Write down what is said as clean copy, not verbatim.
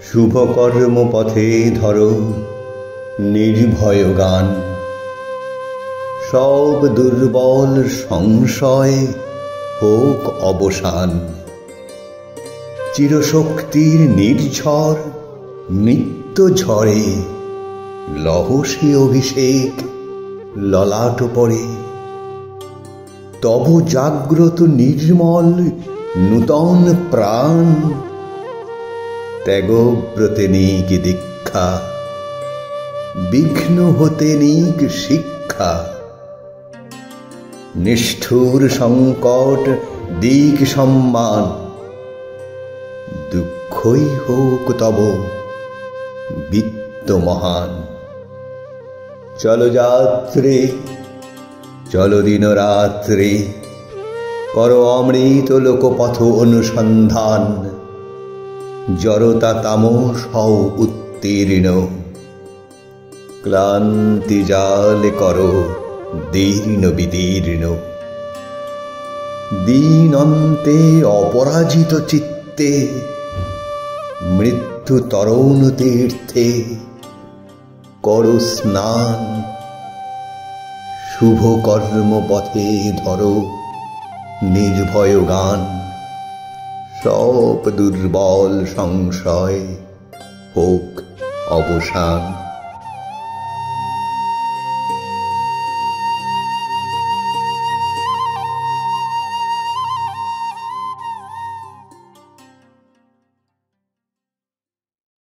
শুভ কর্ম পথে ধরো নির্ভয় গান, সব দুর্বল সংশয় হোক অবসান। চিরশক্তির নির্ঝর নিত্য ঝরে, লহসী অভিষেক ললাট পড়ে। তব জাগ্রত নির্মল নূতন প্রাণ, ত্যাগব্রতে নিক দীক্ষা, বিঘ্ন হতে নিক শিক্ষা। নিষ্ঠুর সংকট দিক সম্মান, দুঃখই হোক তব বিত্ত মহান। চলো যাত্রে, চলো দিন রাত্রে, করো অমৃত লোকপথ অনুসন্ধান। জড়তা তামস হও উত্তীর্ণ, ক্লান্তি জালে করো দীর্ণ বিদীর্ণ। দিন অন্তে অপরাজিত চিত্তে, মৃত্যু তরণ তীর্থে করো স্নান। শুভ কর্ম পথে ধরো নির্ভয় গান, সব দুর্বল সংশয় হোক অবসান।